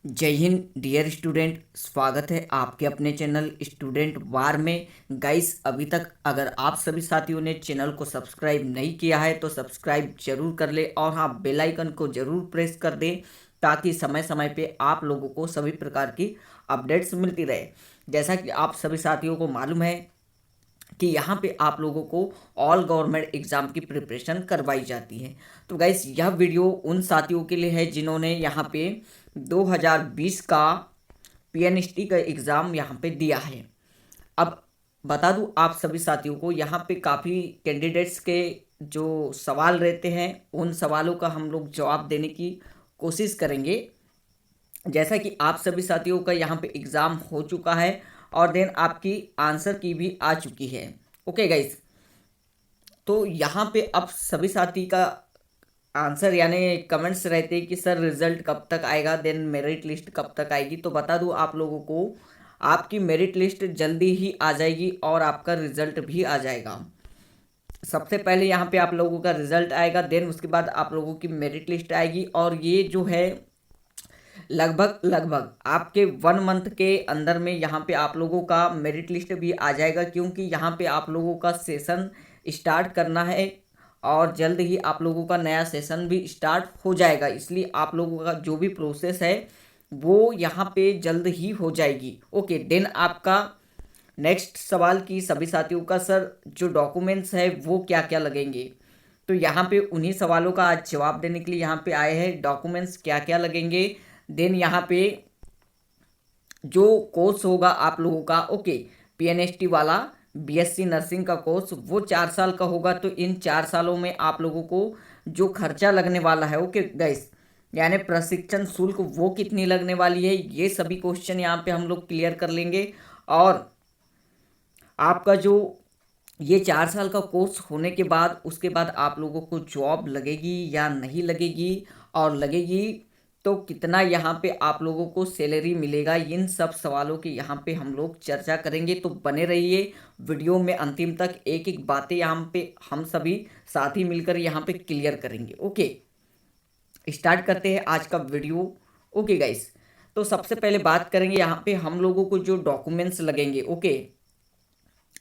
जय Hind dear student. स्वागत है आपके अपने चैनल स्टूडेंट वार में। गाइस, अभी तक अगर आप सभी साथियों ने चैनल को सब्सक्राइब नहीं किया है तो सब्सक्राइब जरूर कर ले और हाँ, बेल आइकन को जरूर प्रेस कर दें ताकि समय समय पे आप लोगों को सभी प्रकार की अपडेट्स मिलती रहे। जैसा कि आप सभी साथियों को मालूम है कि यहाँ पे आप लोगों को ऑल गवर्नमेंट एग्ज़ाम की प्रिपरेशन करवाई जाती है। तो गाइस, यह वीडियो उन साथियों के लिए है जिन्होंने यहाँ पे 2020 का पीएनएसटी का एग्ज़ाम यहाँ पे दिया है। अब बता दूं आप सभी साथियों को, यहाँ पे काफ़ी कैंडिडेट्स के जो सवाल रहते हैं उन सवालों का हम लोग जवाब देने की कोशिश करेंगे। जैसा कि आप सभी साथियों का यहाँ पे एग्ज़ाम हो चुका है और देन आपकी आंसर की भी आ चुकी है। ओके गाइस, तो यहाँ पे अब सभी साथी का आंसर यानी कमेंट्स रहते हैं कि सर रिजल्ट कब तक आएगा, देन मेरिट लिस्ट कब तक आएगी। तो बता दूँ आप लोगों को, आपकी मेरिट लिस्ट जल्दी ही आ जाएगी और आपका रिजल्ट भी आ जाएगा। सबसे पहले यहाँ पे आप लोगों का रिजल्ट आएगा, देन उसके बाद आप लोगों की मेरिट लिस्ट आएगी और ये जो है लगभग लगभग आपके 1 मंथ के अंदर में यहाँ पे आप लोगों का मेरिट लिस्ट भी आ जाएगा, क्योंकि यहाँ पे आप लोगों का सेशन स्टार्ट करना है और जल्द ही आप लोगों का नया सेशन भी स्टार्ट हो जाएगा। इसलिए आप लोगों का जो भी प्रोसेस है वो यहाँ पे जल्द ही हो जाएगी। ओके, देन आपका नेक्स्ट सवाल की सभी साथियों का, सर जो डॉक्यूमेंट्स है वो क्या क्या लगेंगे। तो यहाँ पे उन्हीं सवालों का आज जवाब देने के लिए यहाँ पे आए हैं, डॉक्यूमेंट्स क्या क्या लगेंगे। देन यहाँ पे जो कोर्स होगा आप लोगों का, ओके, पीएनएसटी वाला बीएससी नर्सिंग का कोर्स वो 4 साल का होगा। तो इन 4 सालों में आप लोगों को जो खर्चा लगने वाला है, ओके गाइस, यानी प्रशिक्षण शुल्क वो कितनी लगने वाली है, ये सभी क्वेश्चन यहाँ पे हम लोग क्लियर कर लेंगे। और आपका जो ये 4 साल का कोर्स होने के बाद उसके बाद आप लोगों को जॉब लगेगी या नहीं लगेगी, और लगेगी तो कितना यहाँ पे आप लोगों को सैलरी मिलेगा, इन सब सवालों की यहाँ पे हम लोग चर्चा करेंगे। तो बने रहिए वीडियो में अंतिम तक, एक एक बातें यहाँ पे हम सभी साथी मिलकर यहाँ पे क्लियर करेंगे। ओके, स्टार्ट करते हैं आज का वीडियो। ओके गाइस, तो सबसे पहले बात करेंगे यहाँ पे हम लोगों को जो डॉक्यूमेंट्स लगेंगे। ओके,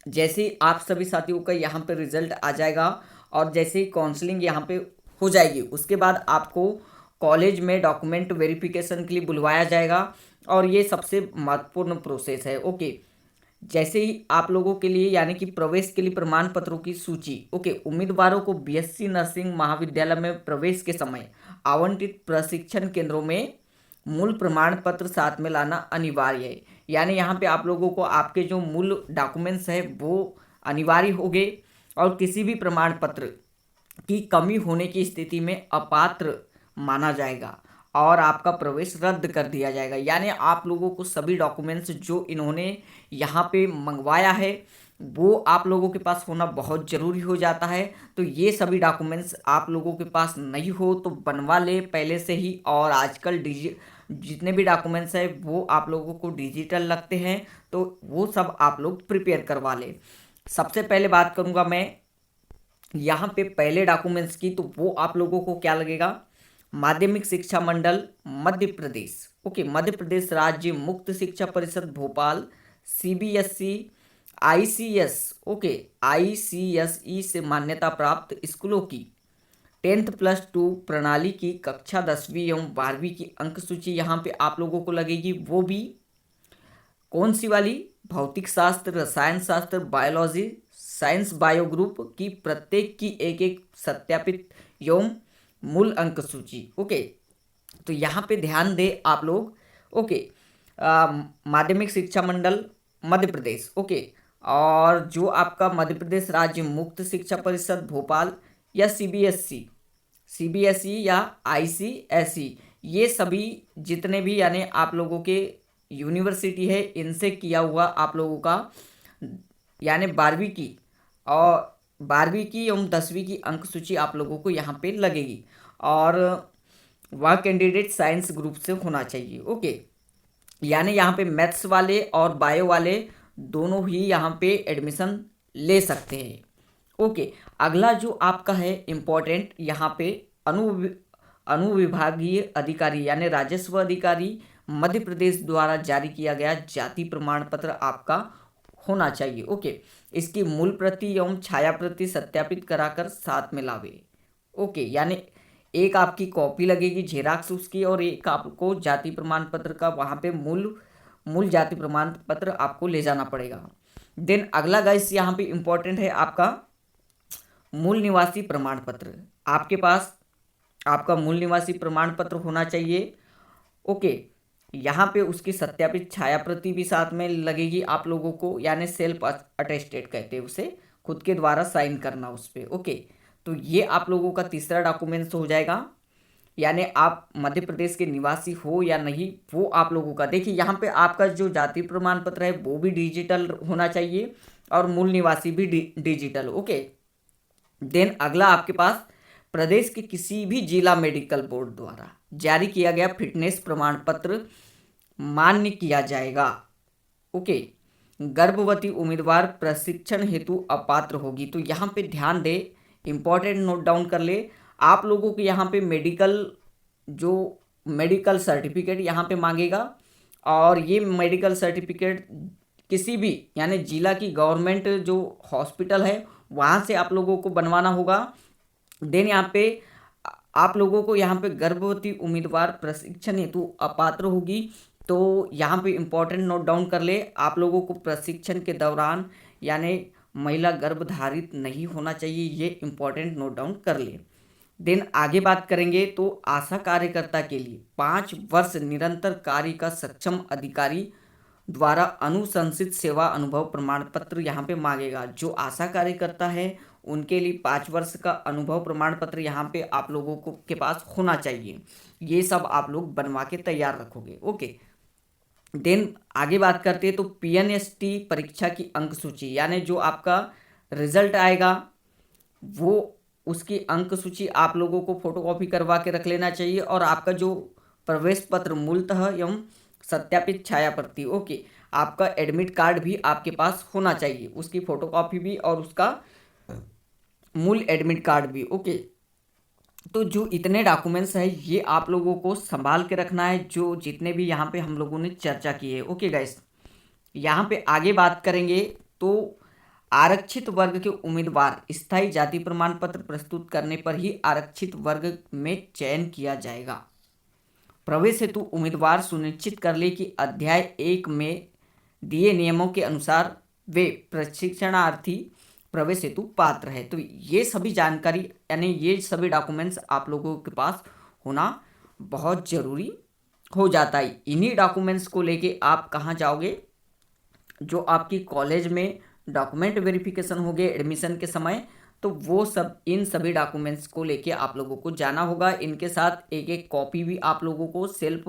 जैसे ही आप सभी साथियों का यहाँ पे रिजल्ट आ जाएगा और जैसे ही काउंसलिंग यहाँ पे हो जाएगी उसके बाद आपको कॉलेज में डॉक्यूमेंट वेरिफिकेशन के लिए बुलवाया जाएगा और ये सबसे महत्वपूर्ण प्रोसेस है। ओके, जैसे ही आप लोगों के लिए यानी कि प्रवेश के लिए प्रमाण पत्रों की सूची, ओके, उम्मीदवारों को बीएससी नर्सिंग महाविद्यालय में प्रवेश के समय आवंटित प्रशिक्षण केंद्रों में मूल प्रमाण पत्र साथ में लाना अनिवार्य है। यानी यहाँ पे आप लोगों को आपके जो मूल डॉक्यूमेंट्स है वो अनिवार्य होंगे और किसी भी प्रमाण पत्र की कमी होने की स्थिति में अपात्र माना जाएगा और आपका प्रवेश रद्द कर दिया जाएगा। यानी आप लोगों को सभी डॉक्यूमेंट्स जो इन्होंने यहाँ पे मंगवाया है वो आप लोगों के पास होना बहुत ज़रूरी हो जाता है। तो ये सभी डॉक्यूमेंट्स आप लोगों के पास नहीं हो तो बनवा ले पहले से ही। और आजकल जितने भी डॉक्यूमेंट्स हैं वो आप लोगों को डिजिटल लगते हैं, तो वो सब आप लोग प्रिपेयर करवा ले। सबसे पहले बात करूँगा मैं यहाँ पे पहले डॉक्यूमेंट्स की, तो वो आप लोगों को क्या लगेगा, माध्यमिक शिक्षा मंडल मध्य प्रदेश, ओके, मध्य प्रदेश राज्य मुक्त शिक्षा परिषद Bhopal, CBSE, ICS, okay, ICSE से मान्यता प्राप्त स्कूलों की 10th+2 प्रणाली की कक्षा 10वीं एवं 12वीं की अंक सूची यहाँ पे आप लोगों को लगेगी। वो भी कौन सी वाली, भौतिक शास्त्र, रसायन शास्त्र, बायोलॉजी, साइंस बायो ग्रुप की प्रत्येक की एक एक सत्यापित एवं मूल अंक सूची। ओके, तो यहाँ पे ध्यान दे आप लोग। ओके, माध्यमिक शिक्षा मंडल मध्य प्रदेश, ओके, और जो आपका मध्य प्रदेश राज्य मुक्त शिक्षा परिषद भोपाल या सीबीएसई या आईसीएसई, ये सभी जितने भी यानी आप लोगों के यूनिवर्सिटी है इनसे किया हुआ आप लोगों का यानी 12वीं की और 12वीं की एवं 10वीं की अंक सूची आप लोगों को यहाँ पे लगेगी और वह कैंडिडेट साइंस ग्रुप से होना चाहिए। ओके, यानी यहाँ पे मैथ्स वाले और बायो वाले दोनों ही यहाँ पे एडमिशन ले सकते हैं। ओके, अगला जो आपका है इम्पोर्टेंट, यहाँ पे अनुविभागीय अधिकारी यानी राजस्व अधिकारी मध्य प्रदेश द्वारा जारी किया गया जाति प्रमाण पत्र आपका होना चाहिए। ओके, इसकी मूल प्रति एवं छाया प्रति सत्यापित कराकर साथ में लावे। ओके, यानी एक आपकी कॉपी लगेगी जेराक्स उसकी, और एक आपको जाति प्रमाण पत्र का वहाँ पे मूल जाति प्रमाण पत्र आपको ले जाना पड़ेगा। देन अगला गाइस यहाँ पे इम्पोर्टेंट है आपका मूल निवासी प्रमाण पत्र। आपके पास आपका मूल निवासी प्रमाण पत्र होना चाहिए। ओके, यहाँ पे उसकी सत्यापित छाया प्रति भी साथ में लगेगी आप लोगों को, यानी सेल्फ अटेस्टेड कहते हैं उसे, खुद के द्वारा साइन करना उस पर। ओके, तो ये आप लोगों का तीसरा डॉक्यूमेंट्स हो जाएगा। यानी आप मध्य प्रदेश के निवासी हो या नहीं, वो आप लोगों का देखिए यहाँ पे आपका जो जाति प्रमाण पत्र है वो भी डिजिटल होना चाहिए और मूल निवासी भी डिजिटल। ओके, देन अगला आपके पास प्रदेश के किसी भी जिला मेडिकल बोर्ड द्वारा जारी किया गया फिटनेस प्रमाण पत्र मान्य किया जाएगा। ओके, गर्भवती उम्मीदवार प्रशिक्षण हेतु अपात्र होगी। तो यहाँ पे ध्यान दे, इंपॉर्टेंट नोट डाउन कर ले, आप लोगों को यहाँ पे मेडिकल सर्टिफिकेट यहाँ पे मांगेगा, और ये मेडिकल सर्टिफिकेट किसी भी यानी जिला की गवर्नमेंट जो हॉस्पिटल है वहाँ से आप लोगों को बनवाना होगा। देन यहाँ पे आप लोगों को यहाँ पे गर्भवती उम्मीदवार प्रशिक्षण हेतु अपात्र होगी, तो यहाँ पे इम्पोर्टेंट नोट डाउन कर ले, आप लोगों को प्रशिक्षण के दौरान यानी महिला गर्भधारित नहीं होना चाहिए, ये इम्पोर्टेंट नोट डाउन कर ले। देन आगे बात करेंगे तो आशा कार्यकर्ता के लिए 5 वर्ष निरंतर कार्य का सक्षम अधिकारी द्वारा अनुशंसित सेवा अनुभव प्रमाण पत्र यहाँ पे मांगेगा। जो आशा कार्यकर्ता है उनके लिए 5 वर्ष का अनुभव प्रमाण पत्र यहाँ पे आप लोगों को के पास होना चाहिए। ये सब आप लोग बनवा के तैयार रखोगे। ओके, देन आगे बात करते हैं तो PNST परीक्षा की अंक सूची, यानी जो आपका रिजल्ट आएगा वो उसकी अंक सूची आप लोगों को फोटोकॉपी करवा के रख लेना चाहिए, और आपका जो प्रवेश पत्र मूलतः एवं सत्यापित छाया प्रति, ओके, आपका एडमिट कार्ड भी आपके पास होना चाहिए, उसकी फोटोकॉपी भी और उसका मूल एडमिट कार्ड भी। ओके, तो जो इतने डॉक्यूमेंट्स हैं ये आप लोगों को संभाल के रखना है, जो जितने भी यहाँ पे हम लोगों ने चर्चा की है। ओके गाइस, यहाँ पे आगे बात करेंगे तो आरक्षित वर्ग के उम्मीदवार स्थायी जाति प्रमाण पत्र प्रस्तुत करने पर ही आरक्षित वर्ग में चयन किया जाएगा। प्रवेश हेतु उम्मीदवार सुनिश्चित कर ले कि अध्याय 1 में दिए नियमों के अनुसार वे प्रशिक्षणार्थी प्रवेश हेतु पात्र है। तो ये सभी जानकारी यानी ये सभी डॉक्यूमेंट्स आप लोगों के पास होना बहुत ज़रूरी हो जाता है। इन्हीं डॉक्यूमेंट्स को लेके आप कहाँ जाओगे, जो आपकी कॉलेज में डॉक्यूमेंट वेरिफिकेशन हो गए एडमिशन के समय, तो वो सब इन सभी डॉक्यूमेंट्स को लेके आप लोगों को जाना होगा। इनके साथ एक एक कॉपी भी आप लोगों को सेल्फ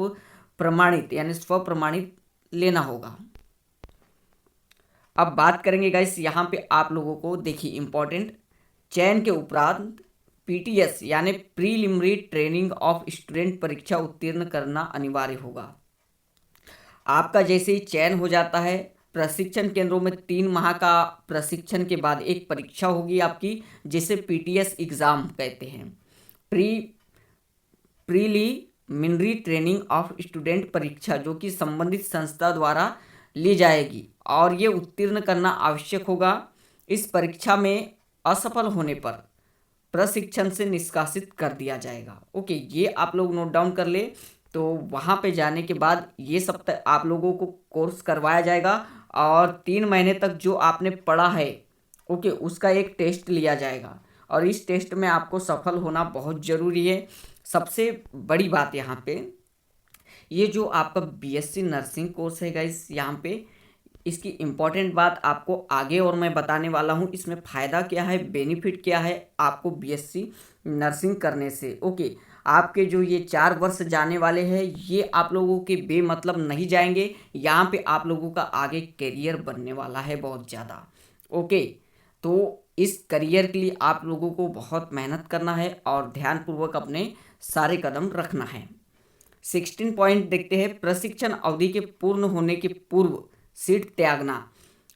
प्रमाणित यानी स्व प्रमाणित लेना होगा। अब बात करेंगे गाइस यहाँ पे आप लोगों को देखिए इंपॉर्टेंट, चयन के उपरांत PTS यानी प्रीलिमिनरी ट्रेनिंग ऑफ स्टूडेंट परीक्षा उत्तीर्ण करना अनिवार्य होगा। आपका जैसे ही चयन हो जाता है, प्रशिक्षण केंद्रों में 3 माह का प्रशिक्षण के बाद एक परीक्षा होगी आपकी, जिसे PTS एग्ज़ाम कहते हैं, प्रीलिमिनरी ट्रेनिंग ऑफ स्टूडेंट परीक्षा, जो कि संबंधित संस्था द्वारा ली जाएगी और ये उत्तीर्ण करना आवश्यक होगा। इस परीक्षा में असफल होने पर प्रशिक्षण से निष्कासित कर दिया जाएगा। ओके, ये आप लोग नोट डाउन कर ले। तो वहाँ पे जाने के बाद ये सब आप लोगों को कोर्स करवाया जाएगा, और 3 महीने तक जो आपने पढ़ा है, ओके, उसका एक टेस्ट लिया जाएगा, और इस टेस्ट में आपको सफल होना बहुत ज़रूरी है। सबसे बड़ी बात यहाँ पे, ये जो आपका BSc नर्सिंग कोर्स है गाइस, यहाँ पे इसकी इम्पॉर्टेंट बात आपको आगे और मैं बताने वाला हूँ। इसमें फ़ायदा क्या है, बेनिफिट क्या है आपको BSc नर्सिंग करने से। ओके, आपके जो ये 4 वर्ष जाने वाले हैं ये आप लोगों के बेमतलब नहीं जाएंगे, यहाँ पे आप लोगों का आगे करियर बनने वाला है बहुत ज़्यादा। ओके, तो इस करियर के लिए आप लोगों को बहुत मेहनत करना है और ध्यानपूर्वक अपने सारे कदम रखना है। 16 पॉइंट देखते हैं, प्रशिक्षण अवधि के पूर्ण होने के पूर्व सीट त्यागना।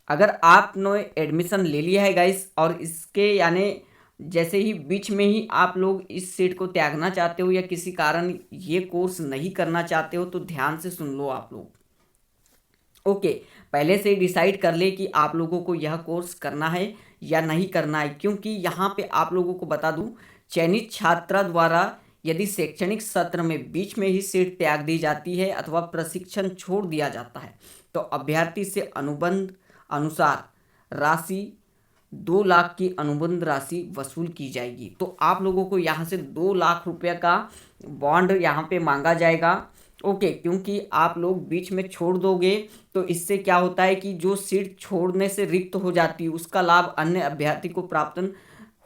अगर आपने एडमिशन ले लिया है गाइस और इसके यानी जैसे ही बीच में ही आप लोग इस सीट को त्यागना चाहते हो या किसी कारण ये कोर्स नहीं करना चाहते हो तो ध्यान से सुन लो आप लोग। ओके, पहले से ही डिसाइड कर ले कि आप लोगों को यह कोर्स करना है या नहीं करना है, क्योंकि यहाँ पे आप लोगों को बता दूं, चयनित छात्रा द्वारा यदि शैक्षणिक सत्र में बीच में ही सीट त्याग दी जाती है अथवा प्रशिक्षण छोड़ दिया जाता है तो अभ्यर्थी से अनुबंध अनुसार राशि 2 लाख की अनुबंध राशि वसूल की जाएगी। तो आप लोगों को यहाँ से 2 लाख रुपये का बॉन्ड यहाँ पे मांगा जाएगा। ओके, क्योंकि आप लोग बीच में छोड़ दोगे तो इससे क्या होता है कि जो सीट छोड़ने से रिक्त हो जाती है उसका लाभ अन्य अभ्यर्थी को प्राप्त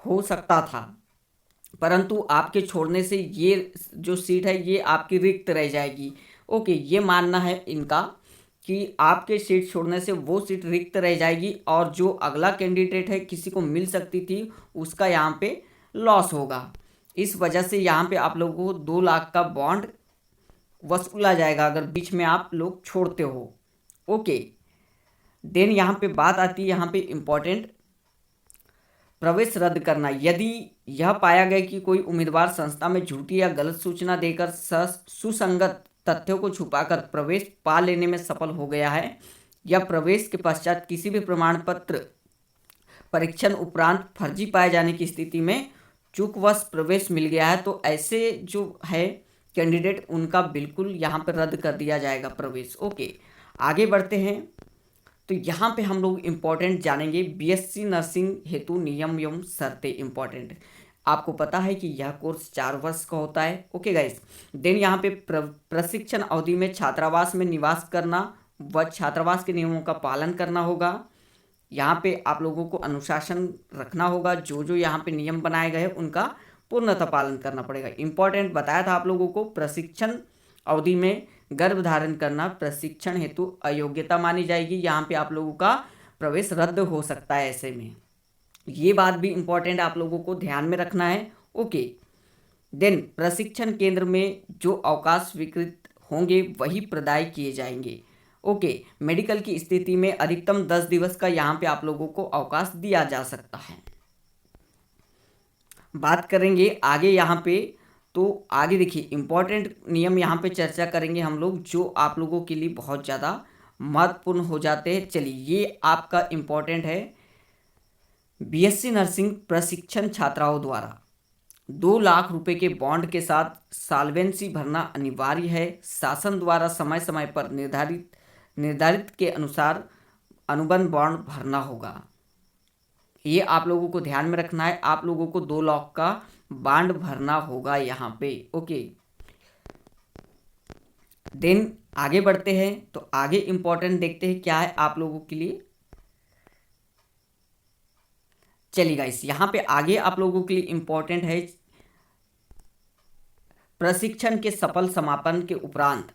हो सकता था, परंतु आपके छोड़ने से ये जो सीट है ये आपकी रिक्त रह जाएगी। ओके, ये मानना है इनका कि आपके सीट छोड़ने से वो सीट रिक्त रह जाएगी और जो अगला कैंडिडेट है किसी को मिल सकती थी उसका यहाँ पे लॉस होगा। इस वजह से यहाँ पे आप लोगों को 2 लाख का बॉन्ड वसूला जाएगा अगर बीच में आप लोग छोड़ते हो। ओके, देन यहाँ पे बात आती है यहाँ पे इम्पोर्टेंट प्रवेश रद्द करना। यदि यह पाया गया कि कोई उम्मीदवार संस्था में झूठी या गलत सूचना देकर सुसंगत तथ्यों को छुपाकर प्रवेश पा लेने में सफल हो गया है या प्रवेश के पश्चात किसी भी प्रमाण पत्र परीक्षण उपरांत फर्जी पाए जाने की स्थिति में चूकवश प्रवेश मिल गया है तो ऐसे जो है कैंडिडेट उनका बिल्कुल यहाँ पर रद्द कर दिया जाएगा प्रवेश। ओके, आगे बढ़ते हैं। तो यहाँ पे हम लोग इम्पोर्टेंट जानेंगे बीएससी नर्सिंग हेतु नियम एवं शर्तें। इम्पोर्टेंट आपको पता है कि यह कोर्स 4 वर्ष का होता है। ओके गाइस, देन यहाँ पे प्रशिक्षण अवधि में छात्रावास में निवास करना व छात्रावास के नियमों का पालन करना होगा। यहाँ पे आप लोगों को अनुशासन रखना होगा, जो जो यहाँ पे नियम बनाए गए हैं उनका पूर्णतः पालन करना पड़ेगा। इम्पोर्टेंट बताया था आप लोगों को, प्रशिक्षण अवधि में गर्भ धारण करना प्रशिक्षण हेतु अयोग्यता मानी जाएगी। यहाँ पे आप लोगों का प्रवेश रद्द हो सकता है ऐसे में, ये बात भी इम्पोर्टेंट आप लोगों को ध्यान में रखना है। ओके, देन प्रशिक्षण केंद्र में जो अवकाश स्वीकृत होंगे वही प्रदाय किए जाएंगे। ओके, मेडिकल की स्थिति में अधिकतम 10 दिवस का यहाँ पे आप लोगों को अवकाश दिया जा सकता है। बात करेंगे आगे यहाँ पे, तो आगे देखिए इम्पॉर्टेंट नियम यहाँ पे चर्चा करेंगे हम लोग जो आप लोगों के लिए बहुत ज़्यादा महत्वपूर्ण हो जाते हैं। चलिए, ये आपका इम्पॉर्टेंट है। बीएससी नर्सिंग प्रशिक्षण छात्राओं द्वारा 2 लाख रुपए के बॉन्ड के साथ सॉल्वेंसी भरना अनिवार्य है। शासन द्वारा समय समय पर निर्धारित के अनुसार अनुबंध बॉन्ड भरना होगा। ये आप लोगों को ध्यान में रखना है। आप लोगों को 2 लाख का बॉन्ड भरना होगा यहाँ पे। ओके, देन आगे बढ़ते हैं। तो आगे इम्पोर्टेंट देखते हैं क्या है आप लोगों के लिए। चलिए गाइस, यहाँ पे आगे आप लोगों के लिए इम्पोर्टेंट है प्रशिक्षण के सफल समापन के उपरांत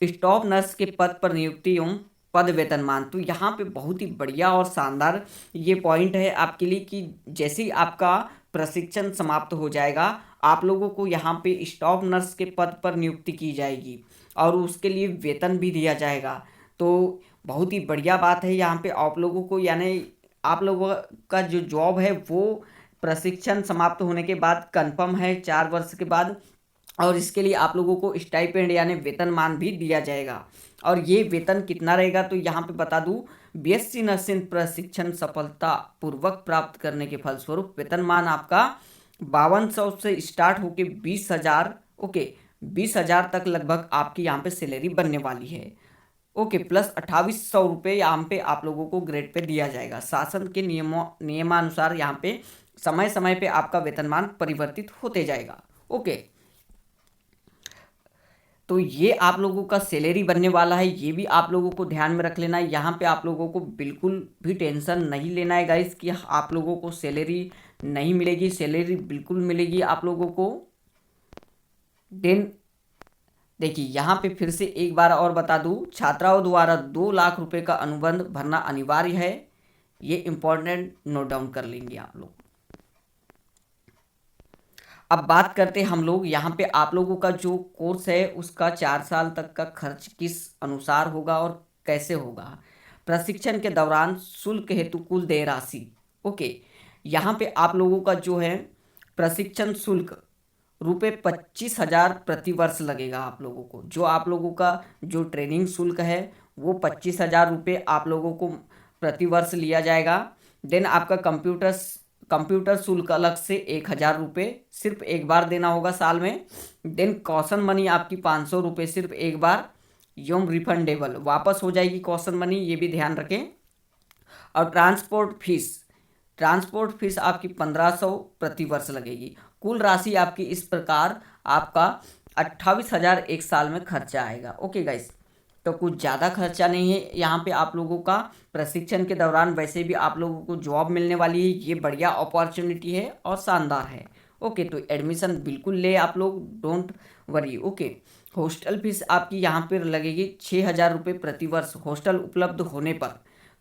स्टाफ नर्स के पद पर नियुक्ति एवं पद वेतनमान। तो यहाँ पे बहुत ही बढ़िया और शानदार ये पॉइंट है आपके लिए कि जैसे ही आपका प्रशिक्षण समाप्त हो जाएगा आप लोगों को यहाँ पे स्टाफ नर्स के पद पर नियुक्ति की जाएगी और उसके लिए वेतन भी दिया जाएगा। तो बहुत ही बढ़िया बात है यहाँ पे आप लोगों को, यानी आप लोगों का जो जॉब है वो प्रशिक्षण समाप्त होने के बाद कंफर्म है 4 वर्ष के बाद, और इसके लिए आप लोगों को स्टाइपेंड यानी वेतनमान भी दिया जाएगा। और ये वेतन कितना रहेगा तो यहाँ पे बता दूँ, बीएससी नर्सिंग प्रशिक्षण सफलता पूर्वक प्राप्त करने के फलस्वरूप वेतनमान आपका 5200 से स्टार्ट होके 20,000, ओके 20,000 तक लगभग आपकी यहाँ पे सैलरी बनने वाली है। ओके, प्लस 2800 रुपये यहाँ पे आप लोगों को ग्रेड पे दिया जाएगा। शासन के नियमानुसार यहाँ पे समय समय पे आपका वेतनमान परिवर्तित होते जाएगा। ओके, तो ये आप लोगों का सैलरी बनने वाला है, ये भी आप लोगों को ध्यान में रख लेना है। यहाँ पे आप लोगों को बिल्कुल भी टेंशन नहीं लेना है गाइस कि आप लोगों को सैलरी नहीं मिलेगी, सैलरी बिल्कुल मिलेगी आप लोगों को। देन देखिए यहाँ पे फिर से एक बार और बता दूँ, छात्राओं द्वारा 2 लाख रुपए का अनुबंध भरना अनिवार्य है। ये इम्पोर्टेंट नोट डाउन कर लेंगे आप लोग। अब बात करते हैं हम लोग यहाँ पे आप लोगों का जो कोर्स है उसका 4 साल तक का खर्च किस अनुसार होगा और कैसे होगा। प्रशिक्षण के दौरान शुल्क हेतु कुल देय राशि। ओके, यहाँ पे आप लोगों का जो है प्रशिक्षण शुल्क ₹25,000 प्रति वर्ष लगेगा आप लोगों को। जो आप लोगों का जो ट्रेनिंग शुल्क है वो ₹25,000 आप लोगों को प्रति वर्ष लिया जाएगा। देन आपका कंप्यूटर शुल्क अलग से ₹1,000 सिर्फ एक बार देना होगा साल में। देन कॉशन मनी आपकी ₹500 सिर्फ एक बार एवं रिफंडेबल वापस हो जाएगी कॉशन मनी, ये भी ध्यान रखें। और ट्रांसपोर्ट फीस आपकी 1500 प्रति वर्ष लगेगी। कुल राशि आपकी इस प्रकार आपका 28,000 एक साल में खर्चा आएगा। ओके गाइस, तो कुछ ज़्यादा खर्चा नहीं है यहाँ पे आप लोगों का। प्रशिक्षण के दौरान वैसे भी आप लोगों को जॉब मिलने वाली है, ये बढ़िया अपॉर्चुनिटी है और शानदार है। ओके, तो एडमिशन बिल्कुल ले आप लोग, don't worry. Okay, hostel fees आपकी यहाँ पर लगेगी ₹6,000 प्रति वर्ष हॉस्टल उपलब्ध होने पर।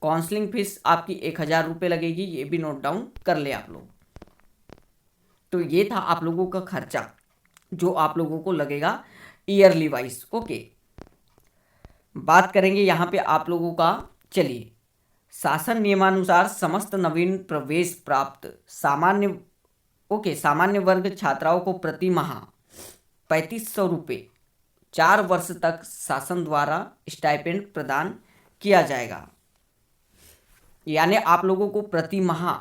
काउंसलिंग फीस आपकी ₹1,000 लगेगी, ये भी नोट डाउन कर ले आप लोग। तो ये था आप लोगों का खर्चा जो आप लोगों को लगेगा ईयरली वाइज। ओके, बात करेंगे यहाँ पे आप लोगों का। चलिए, शासन नियमानुसार समस्त नवीन प्रवेश प्राप्त सामान्य वर्ग छात्राओं को प्रति माह ₹3,500 4 वर्ष तक शासन द्वारा स्टाइपेंड प्रदान किया जाएगा। यानी आप लोगों को प्रति माह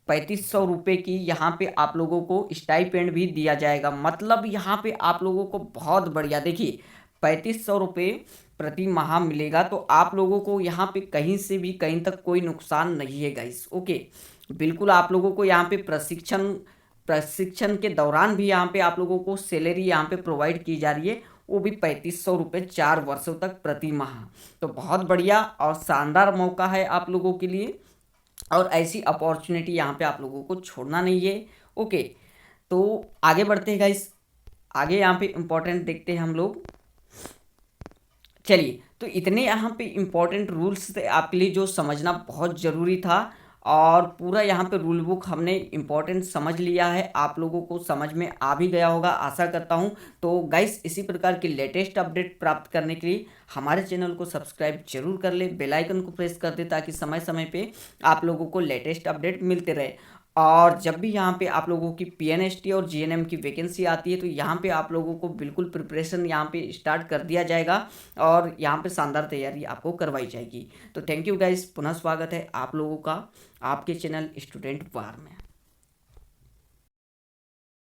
₹3,500 की यहाँ पे आप लोगों को स्टाइपेंड भी दिया जाएगा। मतलब यहाँ पे आप लोगों को बहुत बढ़िया, देखिए ₹3,500 प्रति माह मिलेगा तो आप लोगों को यहाँ पे कहीं से भी कहीं तक कोई नुकसान नहीं है गाइस। ओके, बिल्कुल आप लोगों को यहाँ पे प्रशिक्षण के दौरान भी यहाँ पे आप लोगों को सैलरी यहाँ पे प्रोवाइड की जा रही है, वो भी ₹3,500 4 वर्षों तक प्रति माह। तो बहुत बढ़िया और शानदार मौका है आप लोगों के लिए, और ऐसी अपॉर्चुनिटी यहाँ पे आप लोगों को छोड़ना नहीं है। ओके, तो आगे बढ़ते हैं गाइस, आगे यहाँ पे इम्पोर्टेंट देखते हैं हम लोग। चलिए, तो इतने यहाँ पे इम्पोर्टेंट रूल्स थे आपके लिए जो समझना बहुत ज़रूरी था, और पूरा यहाँ पे रूल बुक हमने इम्पोर्टेंट समझ लिया है। आप लोगों को समझ में आ भी गया होगा आशा करता हूँ। तो गाइस, इसी प्रकार की लेटेस्ट अपडेट प्राप्त करने के लिए हमारे चैनल को सब्सक्राइब जरूर कर ले, बेल आइकन को प्रेस कर दे ताकि समय समय पे आप लोगों को लेटेस्ट अपडेट मिलते रहे। और जब भी यहाँ पे आप लोगों की PNST और GNM की वैकेंसी आती है तो यहाँ पे आप लोगों को बिल्कुल प्रिपरेशन यहाँ पे स्टार्ट कर दिया जाएगा और यहाँ पे शानदार तैयारी आपको करवाई जाएगी। तो थैंक यू गाइस, पुनः स्वागत है आप लोगों का आपके चैनल स्टूडेंट वार में।